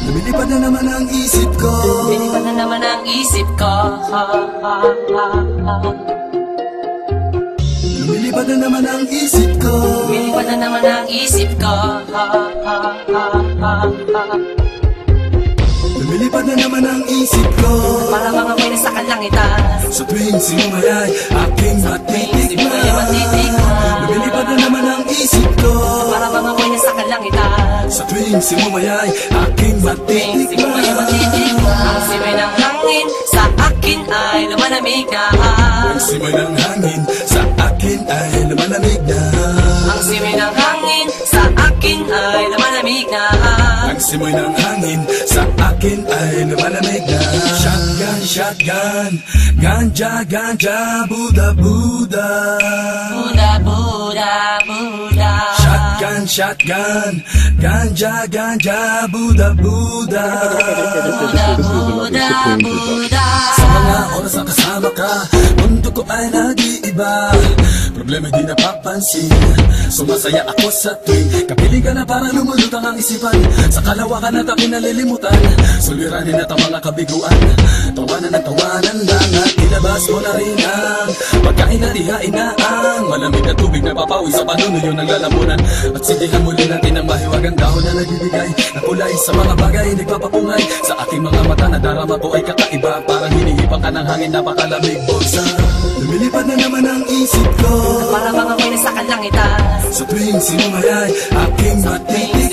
Lumilipad na naman ang isip ko. Lumilipad na naman ang isip ko. Lumilipad na naman ang isip ko. Lumilipad na naman ang isip ko. Lumilipad na naman ang isip ko. Para mga may nasa kalangitan. Sa tuwing sinumayay aking matitikman. Lumilipad na naman ang isip ko. Para mga may nasa kalangitan. Sa tuwing sinumayay aking matitikman. Ang simay ng hangin sa akin ay lumalamig na. Ang simay ng hangin sa akin ay lumalamig na. Ang simay ng hangin sa akin ay lumalamig na. Ang simoy ng hangin sa akin ay lumalamig na. Shotgun, shotgun, ganja, ganja, Buddha, Buddha. Buddha, Buddha, Buddha. Shotgun, shotgun, ganja, ganja, Buddha, Buddha. Buddha, Buddha, Buddha. Sa mga oras na kasama ka, mundo ko ay nag-iiba. Problema di napapansin. Sumasaya ako sa tuwing kapiling ka na para lumulutang ang isipan. Sa kalawakan at ako'y nalilimutan. Suliranin at ang mga kabiguan. Tawanan at tawanan lang at ilabas mo na rin ang pagkain at ihain na ang malamig na tubig na papawi sa panunuyo ng lalamunan. At sidihan muli natin ang mahiwagang dahon na nagbibigay na kulay sa mga bagay nagpapapungay. Sa aking mga mata na darama ko ay kakaiba. Parang hinihipang ka ng hangin, napakalamig bulsa. Lumilipad na naman ang isip ko. Para mga may nasa kalangitan. Sa tuwing sinumayay aking matitik.